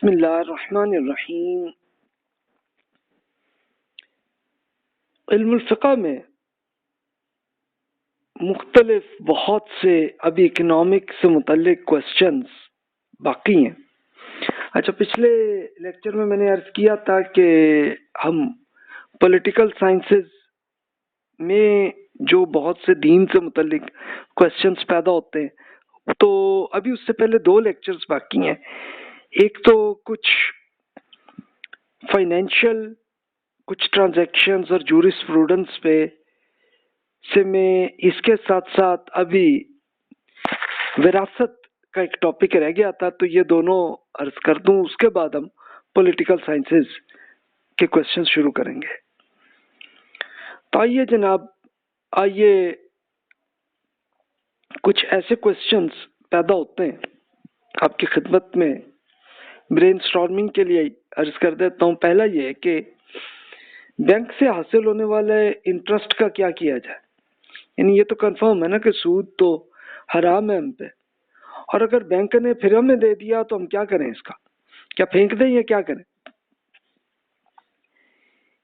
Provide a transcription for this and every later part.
بسم اللہ الرحمن الرحیم۔ علم الفقہ میں مختلف بہت سے ابھی اکنامک سے متعلق کوسچنز باقی ہیں۔ اچھا، پچھلے لیکچر میں نے عرض کیا تھا کہ ہم پولیٹیکل سائنسز میں جو بہت سے دین سے متعلق کوسچنز پیدا ہوتے ہیں، تو ابھی اس سے پہلے 2 لیکچرز باقی ہیں۔ ایک تو کچھ فائنینشیل کچھ ٹرانزیکشنز اور جورسپروڈنس پہ سے میں اس کے ساتھ ساتھ ابھی وراثت کا ایک ٹاپک رہ گیا تھا، تو یہ دونوں عرض کر دوں، اس کے بعد ہم پولیٹیکل سائنسز کے کوسچن شروع کریں گے۔ تو آئیے جناب، کچھ ایسے کوسچنز پیدا ہوتے ہیں آپ کی خدمت میں برین سٹارمنگ کے لیے عرض کر دیتا ہوں۔ پہلا یہ ہے کہ بینک سے حاصل ہونے والے انٹرسٹ کا کیا کیا جائے، یعنی یہ تو کنفرم ہے نا کہ سود تو حرام ہے ہم پہ، اور اگر بینک نے پھر ہمیں دے دیا تو ہم کیا کریں؟ اس کا کیا پھینک دیں یا کیا کریں؟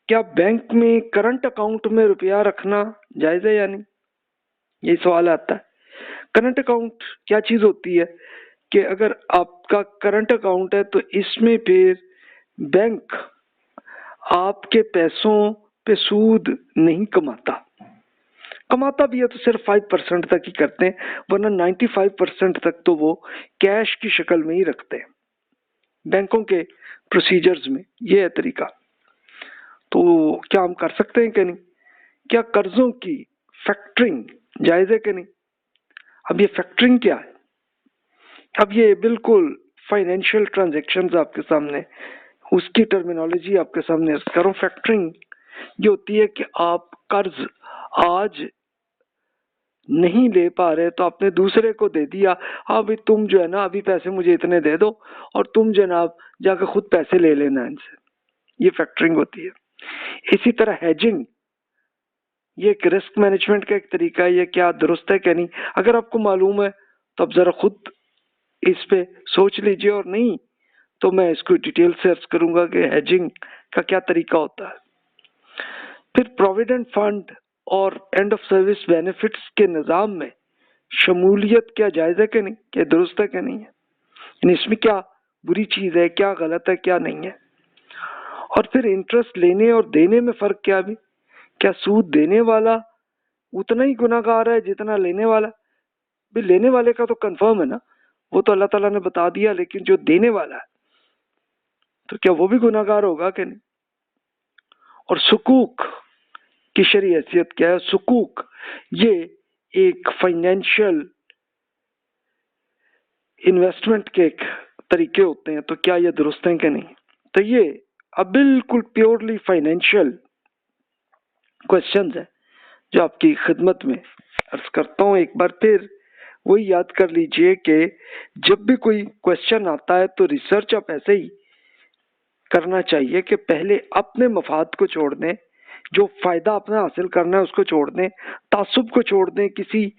کیا بینک میں کرنٹ اکاؤنٹ میں روپیہ رکھنا جائز ہے یا نہیں؟ یہی سوال آتا ہے۔ کرنٹ اکاؤنٹ کیا چیز ہوتی ہے کہ اگر آپ کا کرنٹ اکاؤنٹ ہے تو اس میں پھر بینک آپ کے پیسوں پہ سود نہیں کماتا بھی ہے تو صرف 5% تک ہی کرتے ہیں، ورنہ 95% تک تو وہ کیش کی شکل میں ہی رکھتے ہیں بینکوں کے پروسیجرز میں۔ یہ ہے طریقہ۔ تو کیا ہم کر سکتے ہیں کہ نہیں؟ کیا قرضوں کی فیکٹرنگ جائز ہے کہ نہیں؟ اب یہ فیکٹرنگ کیا ہے؟ اب یہ بالکل فائنینشیل ٹرانزیکشنز آپ کے سامنے، اس کی ٹرمینالوجی آپ کے سامنے عرض کروں۔ فیکٹرنگ یہ ہوتی ہے کہ آپ قرض آج نہیں لے پا رہے تو آپ نے دوسرے کو دے دیا، ابھی تم جو ہے نا ابھی پیسے مجھے اتنے دے دو اور تم جناب جا کے خود پیسے لے لینا ان سے۔ یہ فیکٹرنگ ہوتی ہے۔ اسی طرح ہیجنگ، یہ ایک رسک مینجمنٹ کا ایک طریقہ ہے۔ یہ کیا درست ہے کہ نہیں؟ اگر آپ کو معلوم ہے تو اب ذرا خود اس پہ سوچ لیجئے، اور نہیں تو میں اس کو ڈیٹیل سے عرض کروں گا کہ ہیجنگ کا کیا طریقہ ہوتا ہے۔ پھر پروویڈنٹ فنڈ اور اینڈ آف سروس بینیفٹس کے نظام میں شمولیت کیا جائز ہے کہ نہیں، کیا درست ہے کہ نہیں ہے، یعنی اس میں کیا بری چیز ہے، کیا غلط ہے، کیا نہیں ہے۔ اور پھر انٹرسٹ لینے اور دینے میں فرق کیا بھی؟ کیا سود دینے والا اتنا ہی گناہ گار ہے جتنا لینے والا؟ بھی لینے والے کا تو کنفرم ہے نا، وہ تو اللہ تعالیٰ نے بتا دیا، لیکن جو دینے والا ہے تو کیا وہ بھی گناہ گار ہوگا کہ نہیں؟ اور سکوک کی شرعی حیثیت کیا ہے؟ سکوک یہ ایک فائنینشیل انویسٹمنٹ کے ایک طریقے ہوتے ہیں، تو کیا یہ درست ہیں کہ نہیں؟ تو یہ اب بالکل پیورلی فائنینشیل کوسچنز ہیں جو آپ کی خدمت میں عرض کرتا ہوں۔ ایک بار پھر وہی یاد کر لیجئے کہ جب بھی کوئی کوسچن آتا ہے تو ریسرچ آپ ایسے ہی کرنا چاہیے کہ پہلے اپنے مفاد کو چھوڑ دیں، جو فائدہ اپنا حاصل کرنا ہے اس کو چھوڑ دیں، تعصب کو چھوڑ دیں، کسی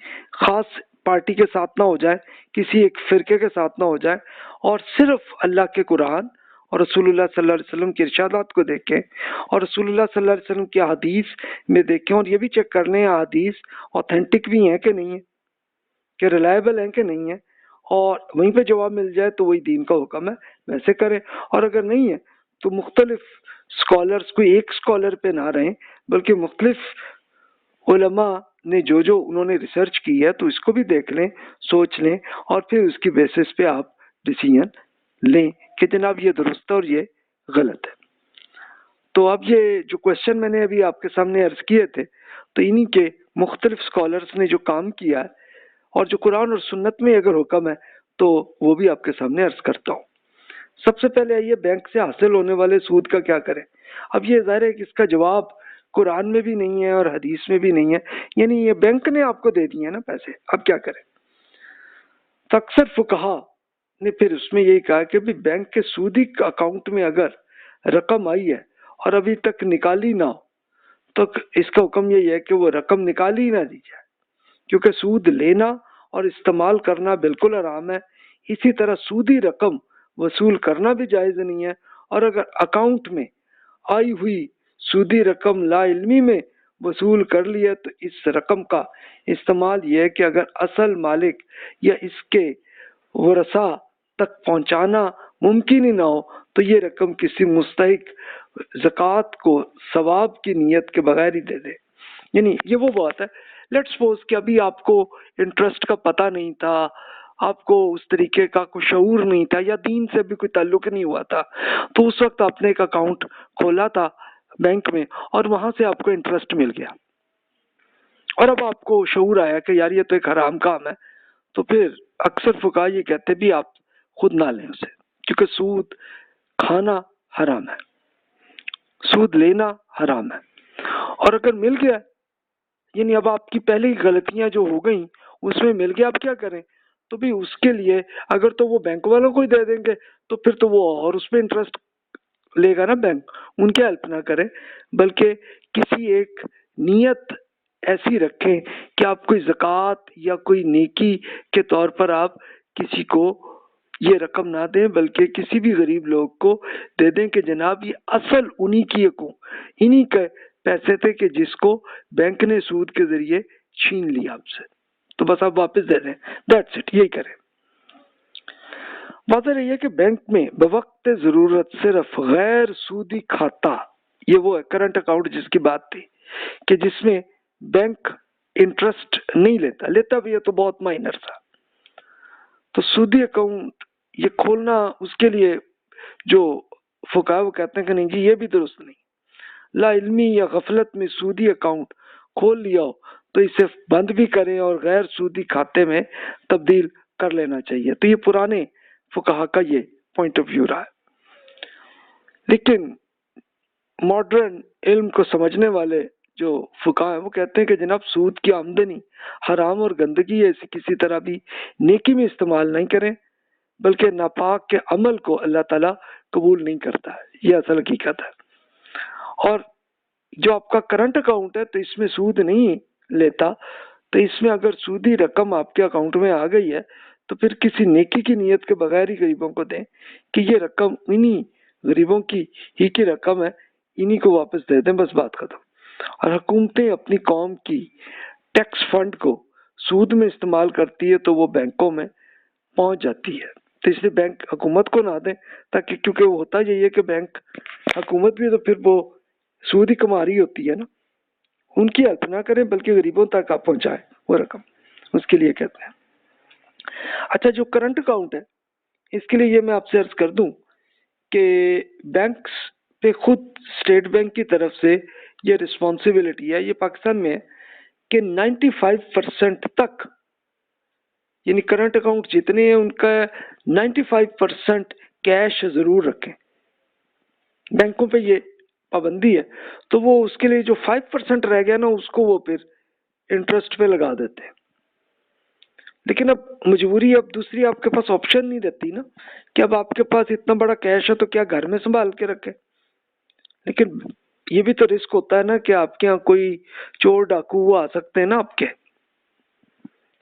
خاص پارٹی کے ساتھ نہ ہو جائے، کسی ایک فرقے کے ساتھ نہ ہو جائے، اور صرف اللہ کے قرآن اور رسول اللہ صلی اللہ علیہ وسلم کی ارشادات کو دیکھیں، اور رسول اللہ صلی اللہ علیہ وسلم کی حدیث میں دیکھیں، اور یہ بھی چیک کر لیں حدیث اوتھینٹک بھی ہیں کہ نہیں ہے، کہ ریلائبل ہیں کہ نہیں ہے، اور وہیں پہ جواب مل جائے تو وہی دین کا حکم ہے، ویسے کریں۔ اور اگر نہیں ہے تو مختلف اسکالرس، کوئی ایک اسکالر پہ نہ رہیں بلکہ مختلف علماء نے جو انہوں نے ریسرچ کی ہے تو اس کو بھی دیکھ لیں، سوچ لیں، اور پھر اس کی بیسس پہ آپ ڈیسیژن لیں کہ جناب یہ درست ہے اور یہ غلط ہے۔ تو اب یہ جو کوشچن میں نے ابھی آپ کے سامنے عرض کیے تھے تو انہی کے مختلف اسکالرس نے جو کام کیا ہے اور جو قرآن اور سنت میں اگر حکم ہے تو وہ بھی آپ کے سامنے عرض کرتا ہوں۔ سب سے پہلے آئیے بینک سے حاصل ہونے والے سود کا کیا کریں۔ اب یہ ظاہر ہے کہ اس کا جواب قرآن میں بھی نہیں ہے اور حدیث میں بھی نہیں ہے، یعنی یہ بینک نے آپ کو دے دیے ہیں نا پیسے، اب کیا کریں؟ تو اکثر فقہا نے پھر اس میں یہی کہا کہ بھی بینک کے سودی اکاؤنٹ میں اگر رقم آئی ہے اور ابھی تک نکالی نہ ہو تو اس کا حکم یہی ہے کہ وہ رقم نکالی نہ دی جائے، کیونکہ سود لینا اور استعمال کرنا بالکل حرام ہے۔ اسی طرح سودی رقم वसूल करना भी जायज़ नहीं है। और अगर अकाउंट में आई हुई सूदी रकम लाइल्मी में वसूल कर लिया तो इस रकम का इस्तेमाल यह है कि अगर असल मालिक या इसके वरसा तक पहुंचाना मुमकिन ही ना हो तो ये रकम किसी मुस्तहिक ज़कात को सवाब की नीयत के बगैर ही दे दे। यानी ये वो बात है, लेट्स सपोज कि अभी आपको इंटरेस्ट का पता नहीं था, आपको उस तरीके का कोई शऊर नहीं था या दीन से भी कोई ताल्लुक नहीं हुआ था, तो उस वक्त आपने एक अकाउंट खोला था बैंक में और वहां से आपको इंटरेस्ट मिल गया और अब आपको शऊर आया कि यार ये तो एक हराम काम है, तो फिर अक्सर फुकाहा ये कहते भी आप खुद ना लें उसे, क्योंकि सूद खाना हराम है, सूद लेना हराम है। और अगर मिल गया, यानी अब आपकी पहले की गलतियां जो हो गई उसमें मिल गया, आप क्या करें? तो भी उसके लिए अगर तो वो बैंक वालों को ही दे देंगे तो फिर तो वो और उस पर इंटरेस्ट लेगा ना बैंक, उनकी हेल्प ना करें, बल्कि किसी एक नीयत ऐसी रखें कि आप कोई ज़कात या कोई नेकी के तौर पर आप किसी को ये रकम ना दें, बल्कि किसी भी गरीब लोग को दे दें कि जनाब ये असल उन्हीं की को इन्हीं के पैसे थे कि जिसको बैंक ने सूद के जरिए छीन लिया आपसे, तो बस आप वापस दे दें, दैट्स इट, यही करें। वाज़ह रही है कि बैंक में बवक्त ज़रूरत सिर्फ गैर सूदी खाता, ये वो है करंट अकाउंट जिसकी बात थी कि जिसमें बैंक इंटरेस्ट नहीं लेता, लेता भी है तो बहुत माइनर सा, तो सूदी अकाउंट ये खोलना उसके लिए जो फुकाहा वो कहते हैं कि नहीं जी ये भी दुरुस्त नहीं, ला इल्मी या गफलत में सूदी अकाउंट खोल लिया हो तो इसे बंद भी करें और गैर सूदी खाते में तब्दील कर लेना चाहिए। तो ये पुराने फुकाहा का ये पॉइंट ऑफ व्यू रहा है, लेकिन मॉडर्न इल्म को समझने वाले जो फुकाहा है वो कहते हैं कि जनाब सूद की आमदनी हराम और गंदगी है, इसे किसी तरह भी नेकी में इस्तेमाल नहीं करें, बल्कि नापाक के अमल को अल्लाह ताला कबूल नहीं करता है, ये असल हकीकत है। और जो आपका करंट अकाउंट है तो इसमें सूद नहीं लेता, तो इसमें अगर सूदी रकम आपके अकाउंट में आ गई है तो फिर किसी नेकी की नीयत के बगैर ही गरीबों को दें कि ये रकम इन्हीं गरीबों की ही की रकम है, इन्हीं को वापस दे दें, बस बात खत्म। और हुकूमतें अपनी कौम की टैक्स फंड को सूद में इस्तेमाल करती है तो वो बैंकों में पहुंच जाती है, तो इसलिए बैंक हुकूमत को ना दें, ताकि क्योंकि वो होता यही है कि बैंक हुकूमत भी तो फिर वो सूद ही कमा रही होती है ना, उनकी हेल्प ना करें बल्कि गरीबों तक आप पहुंचाए वो रकम, उसके लिए कहते हैं। अच्छा, जो करंट अकाउंट है इसके लिए ये मैं आपसे अर्ज कर दूं कि बैंक्स पे खुद स्टेट बैंक की तरफ से ये रिस्पॉन्सिबिलिटी है, ये पाकिस्तान में है कि 95% तक, यानी करंट अकाउंट जितने हैं उनका 95% कैश जरूर रखें। बैंकों पे ये पाबंदी है, तो वो उसके लिए जो 5% रह गया ना उसको वो फिर इंटरेस्ट पे लगा देते हैं। लेकिन अब मजबूरी, अब दूसरी आपके पास ऑप्शन नहीं रहती ना कि अब आपके पास इतना बड़ा कैश है तो क्या घर में संभाल के रखे, लेकिन ये भी तो रिस्क होता है ना कि आपके यहाँ कोई चोर डाकू वो आ सकते हैं ना आपके,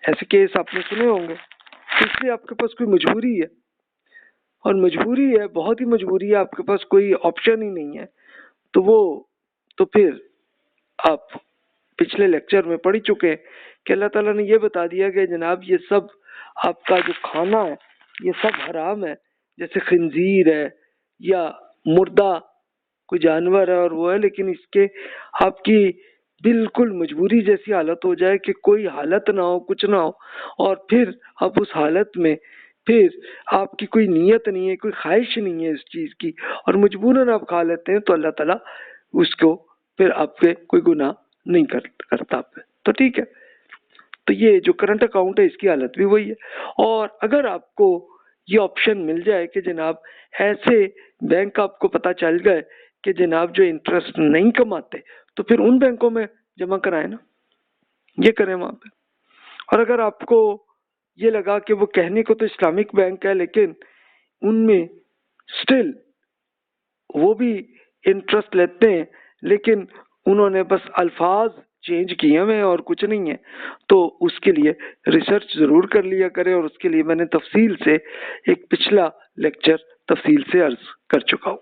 ऐसे केस आपने सुने होंगे, तो इसलिए आपके पास कोई मजबूरी है, और मजबूरी है, बहुत ही मजबूरी है, आपके पास कोई ऑप्शन ही नहीं है, तो वो तो फिर आप पिछले लेक्चर में पढ़ चुके हैं कि अल्लाह ताला ने ये बता दिया कि जनाब ये सब आपका जो खाना है ये सब हराम है, जैसे खंजीर है या मुर्दा कोई जानवर है और वो है, लेकिन इसके आपकी बिल्कुल मजबूरी जैसी हालत हो जाए कि कोई हालत ना हो, कुछ ना हो, और फिर आप उस हालत में फिर आपकी कोई नीयत नहीं है, कोई ख्वाहिश नहीं है इस चीज की, और मजबूरन आप खा लेते हैं, तो अल्लाह ताला उसको फिर आप पे कोई गुनाह नहीं करता आप पे, तो ठीक है। तो ये जो करंट अकाउंट है इसकी हालत भी वही है। और अगर आपको ये ऑप्शन मिल जाए कि जनाब ऐसे बैंक आपको पता चल गए कि जनाब जो इंटरेस्ट नहीं कमाते, तो फिर उन बैंकों में जमा कराए ना, ये करें वहां पे। और अगर आपको ये लगा कि वो कहने को तो इस्लामिक बैंक है लेकिन उनमें स्टिल वो भी इंटरेस्ट लेते हैं, लेकिन उन्होंने बस अल्फाज चेंज किए हुए हैं और कुछ नहीं है, तो उसके लिए रिसर्च ज़रूर कर लिया करें, और उसके लिए मैंने तफसील से एक पिछला लेक्चर तफसील से अर्ज कर चुका हूँ।